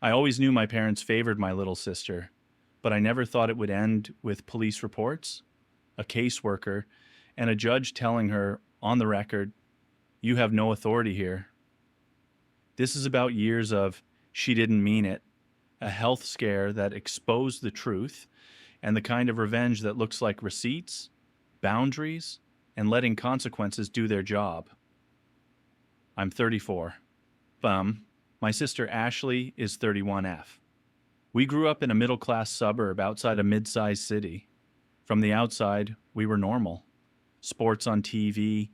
I always knew my parents favored my little sister, but I never thought it would end with police reports, a caseworker, and a judge telling her, on the record, "You have no authority here." This is about years of "she didn't mean it," a health scare that exposed the truth, and the kind of revenge that looks like receipts, boundaries, and letting consequences do their job. I'm 34. Bum. My sister Ashley is 31F. We grew up in a middle class suburb outside a mid sized city. From the outside, we were normal. Sports on TV,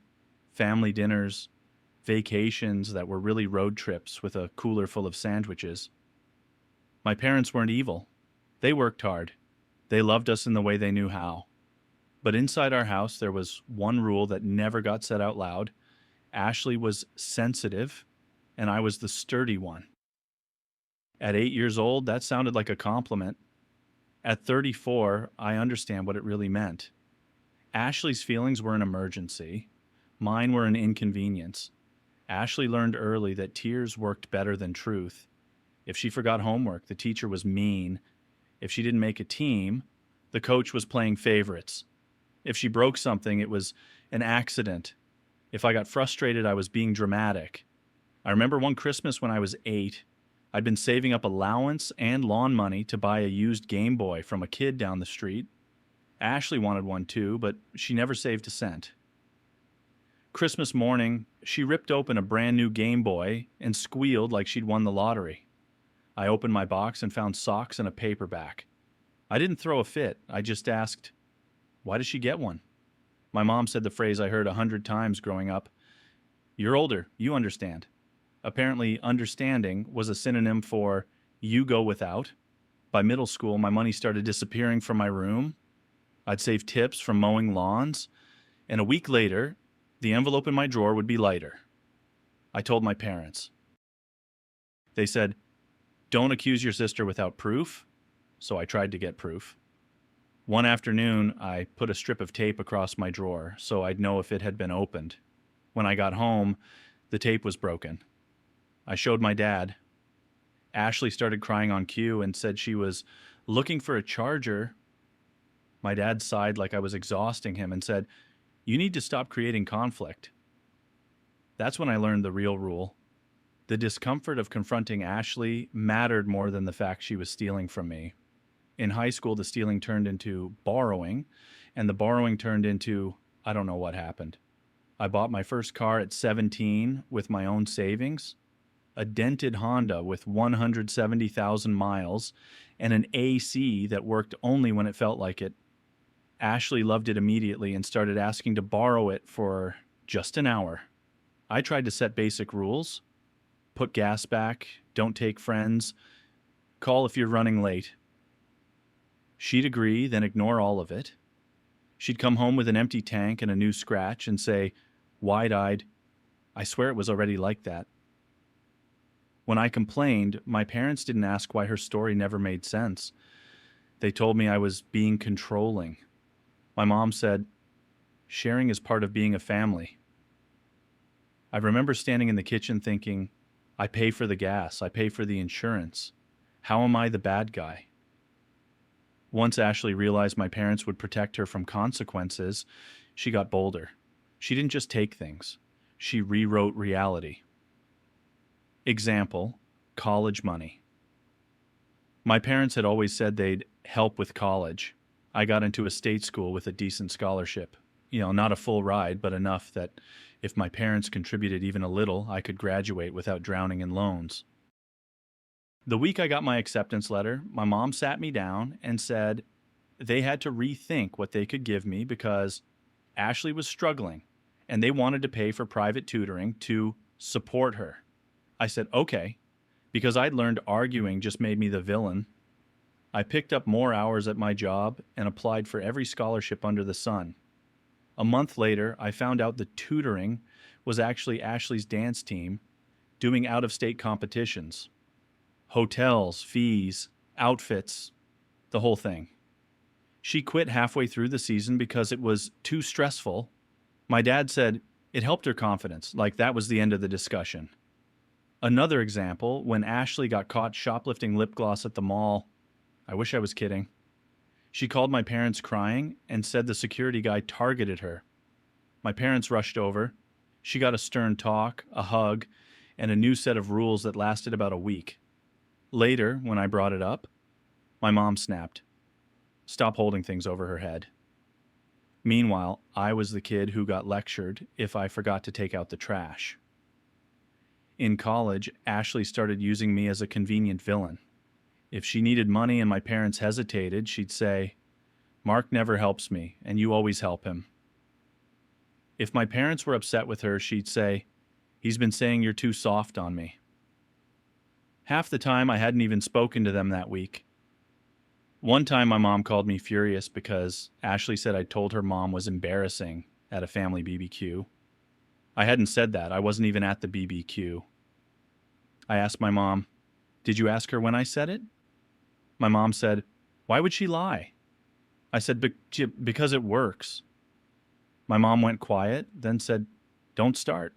family dinners, vacations that were really road trips with a cooler full of sandwiches. My parents weren't evil. They worked hard. They loved us in the way they knew how. But inside our house, there was one rule that never got said out loud. Ashley was sensitive, and I was the sturdy one. At 8 years old, that sounded like a compliment. At 34, I understand what it really meant. Ashley's feelings were an emergency. Mine were an inconvenience. Ashley learned early that tears worked better than truth. If she forgot homework, the teacher was mean. If she didn't make a team, the coach was playing favorites. If she broke something, it was an accident. If I got frustrated, I was being dramatic. I remember one Christmas when I was 8. I'd been saving up allowance and lawn money to buy a used Game Boy from a kid down the street. Ashley wanted one too, but she never saved a cent. Christmas morning, she ripped open a brand new Game Boy and squealed like she'd won the lottery. I opened my box and found socks and a paperback. I didn't throw a fit. I just asked, "Why does she get one?" My mom said the phrase I heard 100 times growing up: "You're older, you understand." Apparently, understanding was a synonym for "you go without." By middle school, my money started disappearing from my room. I'd save tips from mowing lawns, and a week later, the envelope in my drawer would be lighter. I told my parents. They said, "Don't accuse your sister without proof." So I tried to get proof. One afternoon, I put a strip of tape across my drawer so I'd know if it had been opened. When I got home, the tape was broken. I showed my dad. Ashley started crying on cue and said she was looking for a charger. My dad sighed like I was exhausting him and said, "You need to stop creating conflict." That's when I learned the real rule. The discomfort of confronting Ashley mattered more than the fact she was stealing from me. In high school, the stealing turned into borrowing, and the borrowing turned into I don't know what happened. I bought my first car at 17 with my own savings, a dented Honda with 170,000 miles, and an AC that worked only when it felt like it. Ashley loved it immediately and started asking to borrow it for just an hour. I tried to set basic rules: put gas back, don't take friends, call if you're running late. She'd agree, then ignore all of it. She'd come home with an empty tank and a new scratch and say, wide-eyed, "I swear it was already like that." When I complained, my parents didn't ask why her story never made sense. They told me I was being controlling. My mom said, "Sharing is part of being a family." I remember standing in the kitchen thinking, I pay for the gas, I pay for the insurance. How am I the bad guy? Once Ashley realized my parents would protect her from consequences, she got bolder. She didn't just take things, she rewrote reality. Example, college money. My parents had always said they'd help with college. I got into a state school with a decent scholarship. Not a full ride, but enough that if my parents contributed even a little, I could graduate without drowning in loans. The week I got my acceptance letter, my mom sat me down and said they had to rethink what they could give me because Ashley was struggling and they wanted to pay for private tutoring to support her. I said, okay, because I'd learned arguing just made me the villain. I picked up more hours at my job and applied for every scholarship under the sun. A month later, I found out the tutoring was actually Ashley's dance team doing out-of-state competitions. Hotels, fees, outfits, the whole thing. She quit halfway through the season because it was too stressful. My dad said it helped her confidence, like that was the end of the discussion. Another example, when Ashley got caught shoplifting lip gloss at the mall. I wish I was kidding. She called my parents crying and said the security guy targeted her. My parents rushed over. She got a stern talk, a hug, and a new set of rules that lasted about a week. Later, when I brought it up, my mom snapped. Stop holding things over her head. Meanwhile, I was the kid who got lectured if I forgot to take out the trash. In college, Ashley started using me as a convenient villain. If she needed money and my parents hesitated, she'd say, "Mark never helps me, and you always help him." If my parents were upset with her, she'd say, "He's been saying you're too soft on me." Half the time, I hadn't even spoken to them that week. One time, my mom called me furious because Ashley said I told her mom was embarrassing at a family BBQ. I hadn't said that. I wasn't even at the BBQ. I asked my mom, "Did you ask her when I said it?" My mom said, "Why would she lie?" I said, Because it works." My mom went quiet, then said, "Don't start."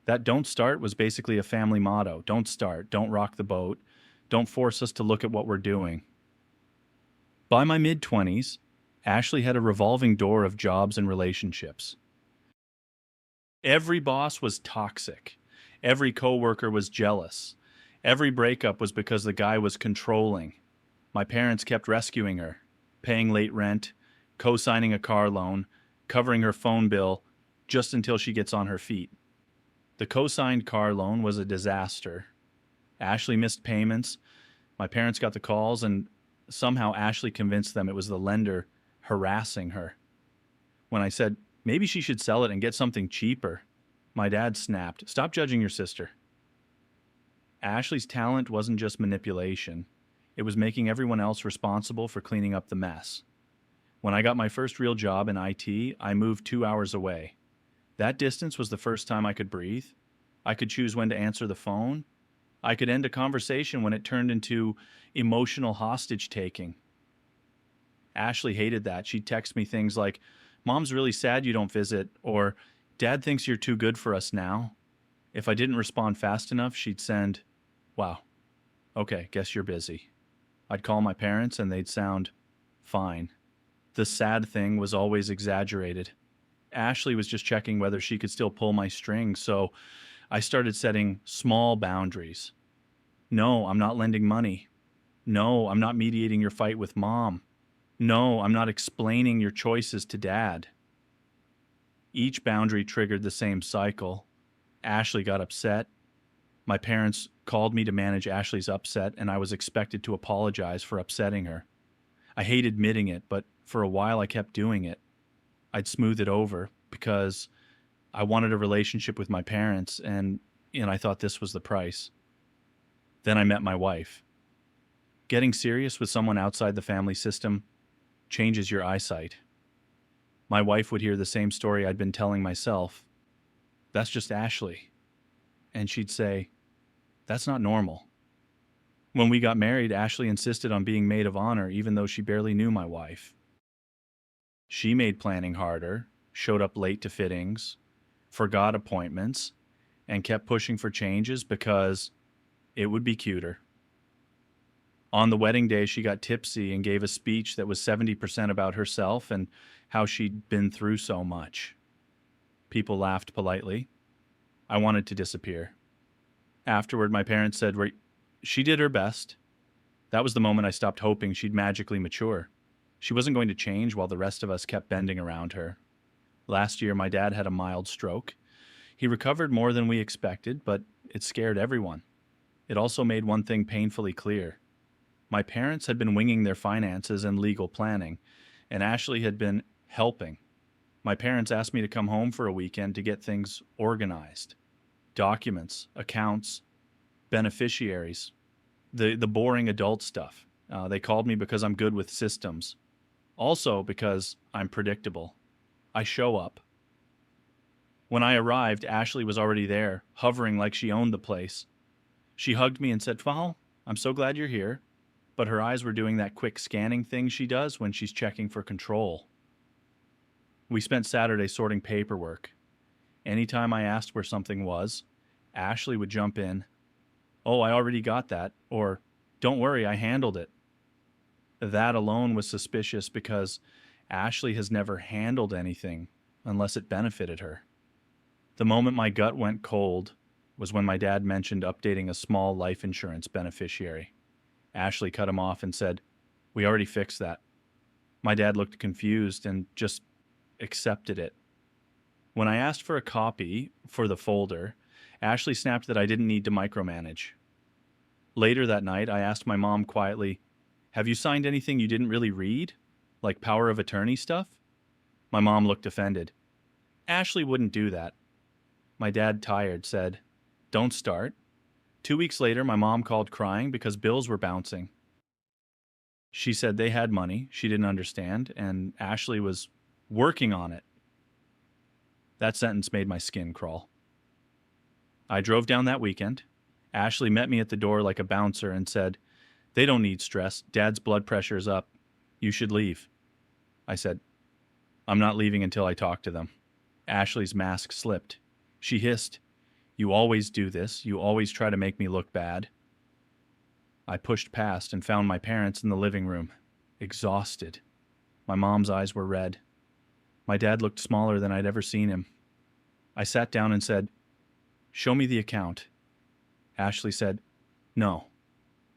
That "don't start" was basically a family motto. Don't start. Don't rock the boat. Don't force us to look at what we're doing. By my mid-20s, Ashley had a revolving door of jobs and relationships. Every boss was toxic. Every coworker was jealous. Every breakup was because the guy was controlling. My parents kept rescuing her, paying late rent, co-signing a car loan, covering her phone bill, just until she gets on her feet. The co-signed car loan was a disaster. Ashley missed payments. My parents got the calls, and somehow Ashley convinced them it was the lender harassing her. When I said, maybe she should sell it and get something cheaper, my dad snapped, "Stop judging your sister." Ashley's talent wasn't just manipulation. It was making everyone else responsible for cleaning up the mess. When I got my first real job in IT, I moved 2 hours away. That distance was the first time I could breathe. I could choose when to answer the phone. I could end a conversation when it turned into emotional hostage taking. Ashley hated that. She'd text me things like, "Mom's really sad you don't visit," or "Dad thinks you're too good for us now." If I didn't respond fast enough, she'd send, "Wow, okay, guess you're busy." I'd call my parents and they'd sound fine. The sad thing was always exaggerated. Ashley was just checking whether she could still pull my string, so I started setting small boundaries. "No, I'm not lending money." "No, I'm not mediating your fight with mom." "No, I'm not explaining your choices to dad." Each boundary triggered the same cycle. Ashley got upset. My parents called me to manage Ashley's upset, and I was expected to apologize for upsetting her. I hate admitting it, but for a while I kept doing it. I'd smooth it over because I wanted a relationship with my parents, and I thought this was the price. Then I met my wife. Getting serious with someone outside the family system changes your eyesight. My wife would hear the same story I'd been telling myself. "That's just Ashley." And she'd say, "That's not normal." When we got married, Ashley insisted on being maid of honor even though she barely knew my wife. She made planning harder, showed up late to fittings, forgot appointments, and kept pushing for changes because it would be cuter. On the wedding day, she got tipsy and gave a speech that was 70% about herself and how she'd been through so much. People laughed politely. I wanted to disappear. Afterward, my parents said, she did her best. That was the moment I stopped hoping she'd magically mature. She wasn't going to change while the rest of us kept bending around her. Last year, my dad had a mild stroke. He recovered more than we expected, but it scared everyone. It also made one thing painfully clear. My parents had been winging their finances and legal planning, and Ashley had been helping. My parents asked me to come home for a weekend to get things organized. Documents, accounts, beneficiaries, the boring adult stuff. They called me because I'm good with systems. Also because I'm predictable. I show up. When I arrived, Ashley was already there, hovering like she owned the place. She hugged me and said, "Well, I'm so glad you're here." But her eyes were doing that quick scanning thing she does when she's checking for control. We spent Saturday sorting paperwork. Anytime I asked where something was, Ashley would jump in, "Oh, I already got that," or "Don't worry, I handled it." That alone was suspicious because Ashley has never handled anything unless it benefited her. The moment my gut went cold was when my dad mentioned updating a small life insurance beneficiary. Ashley cut him off and said, "We already fixed that." My dad looked confused and just accepted it. When I asked for a copy for the folder, Ashley snapped that I didn't need to micromanage. Later that night, I asked my mom quietly, "Have you signed anything you didn't really read? Like power of attorney stuff?" My mom looked offended. "Ashley wouldn't do that." My dad, tired, said, "Don't start." 2 weeks later, my mom called crying because bills were bouncing. She said they had money she didn't understand, and Ashley was working on it. That sentence made my skin crawl. I drove down that weekend. Ashley met me at the door like a bouncer and said, "They don't need stress. Dad's blood pressure is up. You should leave." I said, "I'm not leaving until I talk to them." Ashley's mask slipped. She hissed, "You always do this. You always try to make me look bad." I pushed past and found my parents in the living room, exhausted. My mom's eyes were red. My dad looked smaller than I'd ever seen him. I sat down and said, "Show me the account." Ashley said, "No."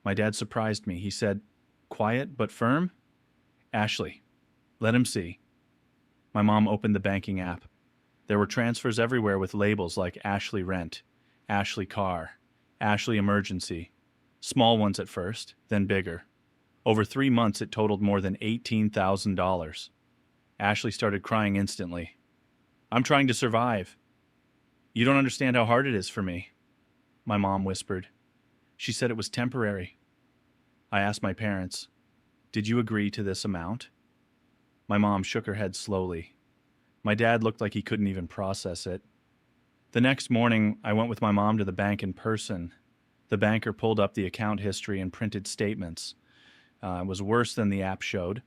My dad surprised me. He said, quiet but firm, "Ashley, let him see." My mom opened the banking app. There were transfers everywhere with labels like Ashley Rent, Ashley Car, Ashley Emergency. Small ones at first, then bigger. Over 3 months, it totaled more than $18,000. Ashley started crying instantly. "I'm trying to survive." "You don't understand how hard it is for me," my mom whispered. She said it was temporary. I asked my parents, "Did you agree to this amount?" My mom shook her head slowly. My dad looked like he couldn't even process it. The next morning, I went with my mom to the bank in person. The banker pulled up the account history and printed statements. It was worse than the app showed.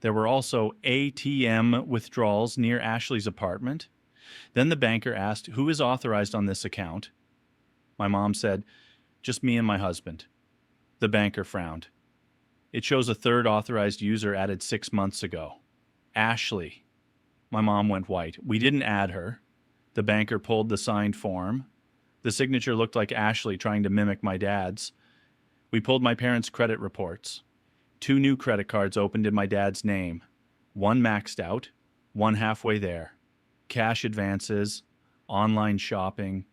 There were also ATM withdrawals near Ashley's apartment. Then the banker asked, "Who is authorized on this account?" My mom said, "Just me and my husband." The banker frowned. "It shows a third authorized user added 6 months ago. Ashley." My mom went white. "We didn't add her." The banker pulled the signed form. The signature looked like Ashley trying to mimic my dad's. We pulled my parents' credit reports. 2 new credit cards opened in my dad's name. One maxed out, one halfway there. Cash advances, online shopping,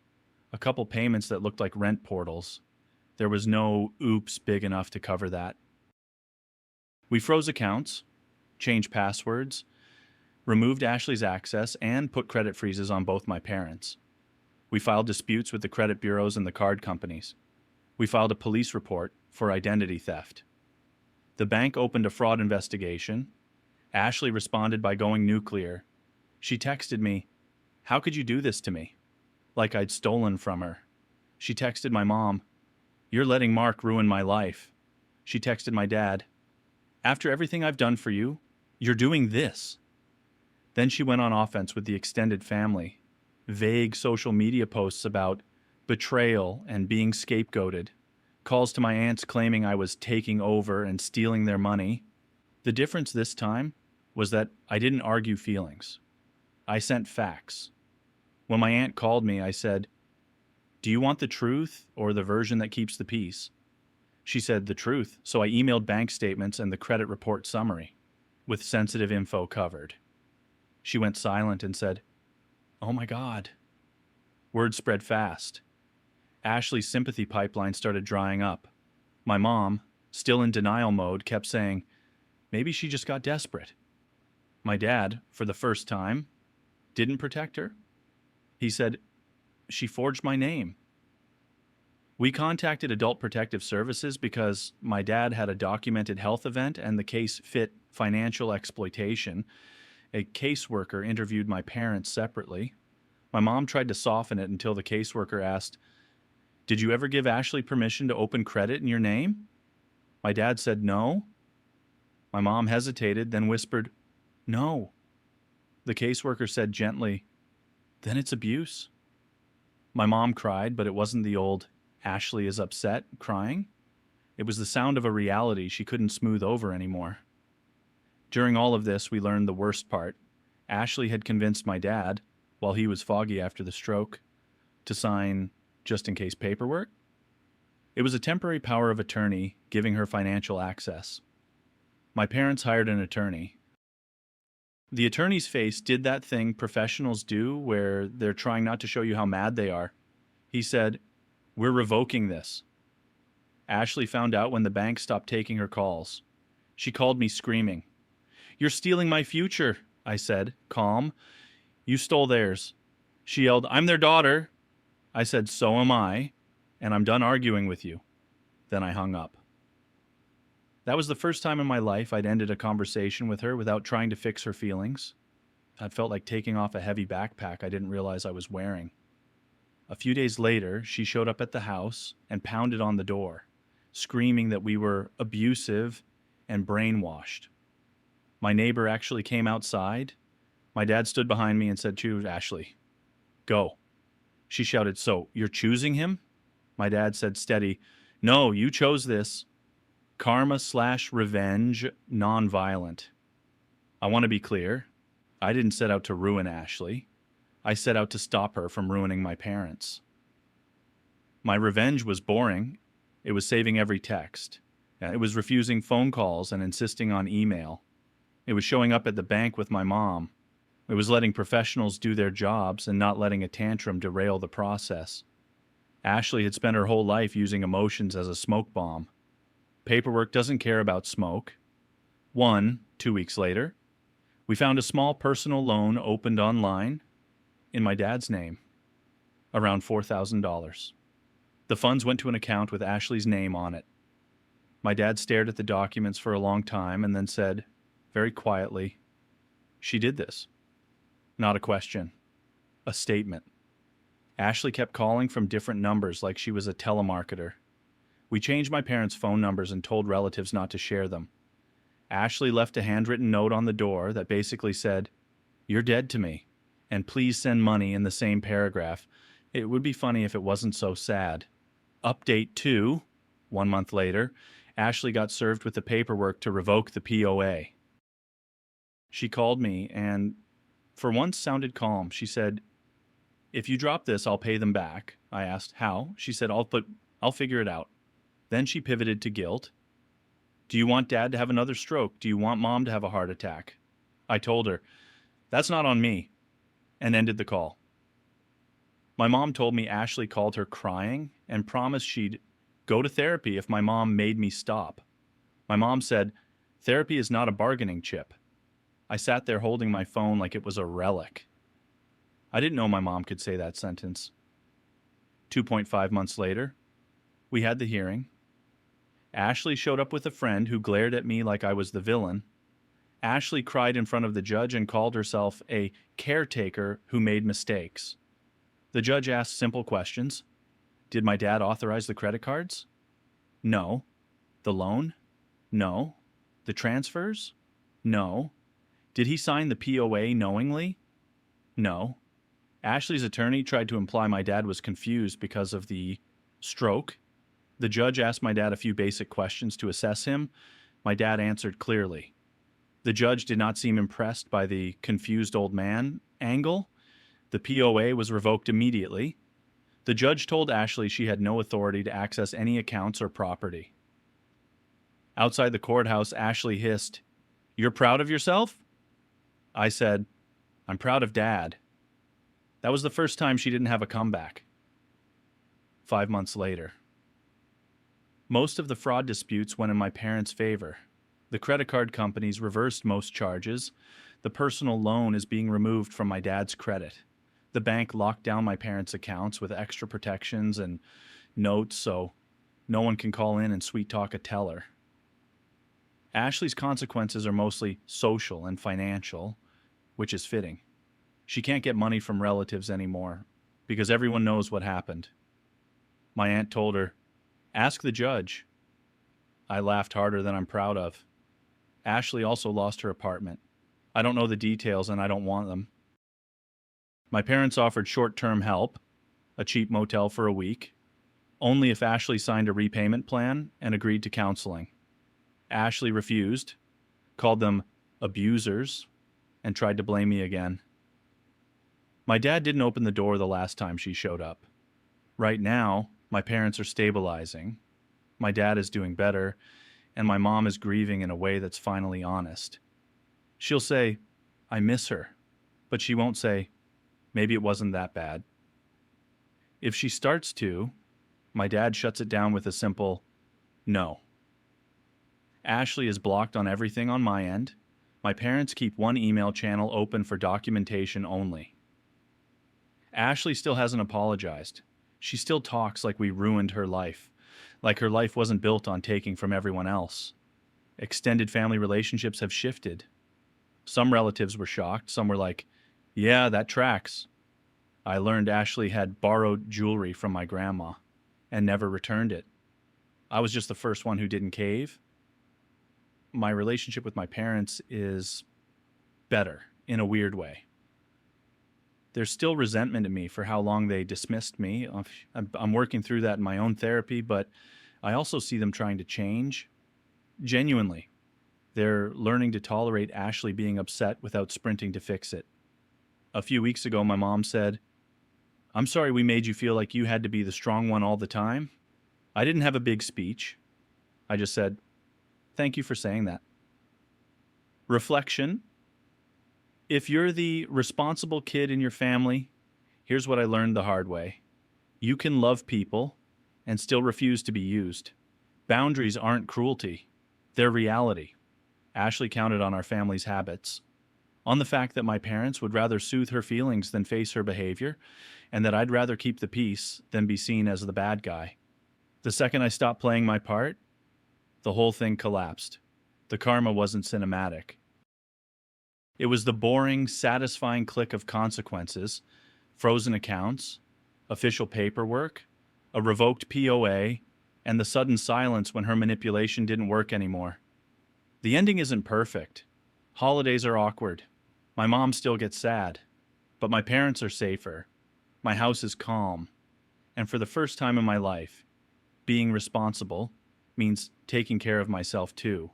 a couple payments that looked like rent portals. There was no oops big enough to cover that. We froze accounts, changed passwords, removed Ashley's access, and put credit freezes on both my parents. We filed disputes with the credit bureaus and the card companies. We filed a police report for identity theft. The bank opened a fraud investigation. Ashley responded by going nuclear. She texted me, "How could you do this to me?" Like I'd stolen from her. She texted my mom, "You're letting Mark ruin my life." She texted my dad, "After everything I've done for you, you're doing this." Then she went on offense with the extended family. Vague social media posts about betrayal and being scapegoated. Calls to my aunts claiming I was taking over and stealing their money. The difference this time was that I didn't argue feelings. I sent facts. When my aunt called me, I said, "Do you want the truth or the version that keeps the peace?" She said, "The truth," so I emailed bank statements and the credit report summary, with sensitive info covered. She went silent and said, "Oh my God." Word spread fast. Ashley's sympathy pipeline started drying up. My mom, still in denial mode, kept saying, "Maybe she just got desperate." My dad, for the first time, didn't protect her. He said, "She forged my name." We contacted Adult Protective Services because my dad had a documented health event and the case fit financial exploitation. A caseworker interviewed my parents separately. My mom tried to soften it until the caseworker asked, "Did you ever give Ashley permission to open credit in your name?" My dad said no. My mom hesitated, then whispered, "No." The caseworker said gently, "Then it's abuse." My mom cried, but it wasn't the old Ashley is upset, crying. It was the sound of a reality she couldn't smooth over anymore. During all of this, we learned the worst part. Ashley had convinced my dad, while he was foggy after the stroke, to sign just in case paperwork. It was a temporary power of attorney giving her financial access. My parents hired an attorney. The attorney's face did that thing professionals do where they're trying not to show you how mad they are. He said, "We're revoking this." Ashley found out when the bank stopped taking her calls. She called me screaming. "You're stealing my future," I said, calm. "You stole theirs." She yelled, "I'm their daughter." I said, "So am I, and I'm done arguing with you." Then I hung up. That was the first time in my life I'd ended a conversation with her without trying to fix her feelings. It felt like taking off a heavy backpack I didn't realize I was wearing. A few days later, she showed up at the house and pounded on the door, screaming that we were abusive and brainwashed. My neighbor actually came outside. My dad stood behind me and said to Ashley, "Go." She shouted, "So, you're choosing him?" My dad said steady, "No, you chose this. Karma/revenge, non-violent." I want to be clear. I didn't set out to ruin Ashley. I set out to stop her from ruining my parents. My revenge was boring. It was saving every text. It was refusing phone calls and insisting on email. It was showing up at the bank with my mom. It was letting professionals do their jobs and not letting a tantrum derail the process. Ashley had spent her whole life using emotions as a smoke bomb. Paperwork doesn't care about smoke. 2 weeks later, we found a small personal loan opened online in my dad's name, around $4,000. The funds went to an account with Ashley's name on it. My dad stared at the documents for a long time and then said, very quietly, "She did this." Not a question, a statement. Ashley kept calling from different numbers like she was a telemarketer. We changed my parents' phone numbers and told relatives not to share them. Ashley left a handwritten note on the door that basically said, "You're dead to me, and please send money," in the same paragraph. It would be funny if it wasn't so sad. Update 2, 1 month later, Ashley got served with the paperwork to revoke the POA. She called me and, for once, sounded calm. She said, "If you drop this, I'll pay them back." I asked, "How?" She said, I'll figure it out." Then she pivoted to guilt. "Do you want Dad to have another stroke? Do you want Mom to have a heart attack?" I told her, "That's not on me," and ended the call. My mom told me Ashley called her crying and promised she'd go to therapy if my mom made me stop. My mom said, "Therapy is not a bargaining chip." I sat there holding my phone like it was a relic. I didn't know my mom could say that sentence. 2.5 months later, we had the hearing. Ashley showed up with a friend who glared at me like I was the villain. Ashley cried in front of the judge and called herself a caretaker who made mistakes. The judge asked simple questions. Did my dad authorize the credit cards? No. The loan? No. The transfers? No. Did he sign the POA knowingly? No. Ashley's attorney tried to imply my dad was confused because of the stroke. The judge asked my dad a few basic questions to assess him. My dad answered clearly. The judge did not seem impressed by the confused old man angle. The POA was revoked immediately. The judge told Ashley she had no authority to access any accounts or property. Outside the courthouse, Ashley hissed, "You're proud of yourself?" I said, "I'm proud of Dad." That was the first time she didn't have a comeback. 5 months later. Most of the fraud disputes went in my parents' favor. The credit card companies reversed most charges. The personal loan is being removed from my dad's credit. The bank locked down my parents' accounts with extra protections and notes so no one can call in and sweet talk a teller. Ashley's consequences are mostly social and financial, which is fitting. She can't get money from relatives anymore because everyone knows what happened. My aunt told her, "Ask the judge." I laughed harder than I'm proud of. Ashley also lost her apartment. I don't know the details and I don't want them. My parents offered short-term help, a cheap motel for a week. only if Ashley signed a repayment plan and agreed to counseling. Ashley refused, called them abusers, and tried to blame me again. My dad didn't open the door the last time she showed up. Right now, my parents are stabilizing. My dad is doing better, and my mom is grieving in a way that's finally honest. She'll say, I miss her, but she won't say, maybe it wasn't that bad. If she starts to, my dad shuts it down with a simple, no. Ashley is blocked on everything on my end. My parents keep one email channel open for documentation only. Ashley still hasn't apologized. She still talks like we ruined her life, like her life wasn't built on taking from everyone else. Extended family relationships have shifted. Some relatives were shocked. Some were like, yeah, that tracks. I learned Ashley had borrowed jewelry from my grandma and never returned it. I was just the first one who didn't cave. My relationship with my parents is better in a weird way. There's still resentment in me for how long they dismissed me. I'm working through that in my own therapy, but I also see them trying to change. Genuinely, they're learning to tolerate Ashley being upset without sprinting to fix it. A few weeks ago, my mom said, I'm sorry we made you feel like you had to be the strong one all the time. I didn't have a big speech. I just said, thank you for saying that. Reflection. If you're the responsible kid in your family, here's what I learned the hard way. You can love people and still refuse to be used. Boundaries aren't cruelty. They're reality. Ashley counted on our family's habits, on the fact that my parents would rather soothe her feelings than face her behavior, and that I'd rather keep the peace than be seen as the bad guy. The second I stopped playing my part, the whole thing collapsed. The karma wasn't cinematic. It was the boring, satisfying click of consequences, frozen accounts, official paperwork, a revoked POA, and the sudden silence when her manipulation didn't work anymore. The ending isn't perfect. Holidays are awkward. My mom still gets sad. But my parents are safer. My house is calm. And for the first time in my life, being responsible means taking care of myself too.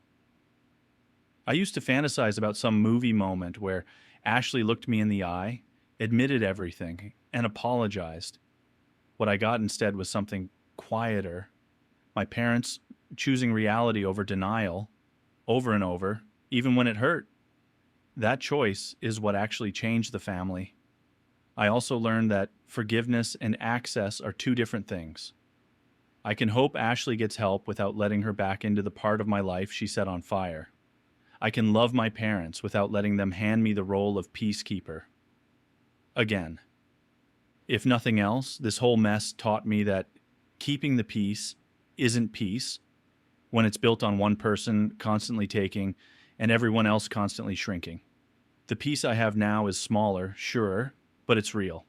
I used to fantasize about some movie moment where Ashley looked me in the eye, admitted everything, and apologized. What I got instead was something quieter. My parents choosing reality over denial, over and over, even when it hurt. That choice is what actually changed the family. I also learned that forgiveness and access are two different things. I can hope Ashley gets help without letting her back into the part of my life she set on fire. I can love my parents without letting them hand me the role of peacekeeper. Again, if nothing else, this whole mess taught me that keeping the peace isn't peace when it's built on one person constantly taking and everyone else constantly shrinking. The peace I have now is smaller, sure, but it's real.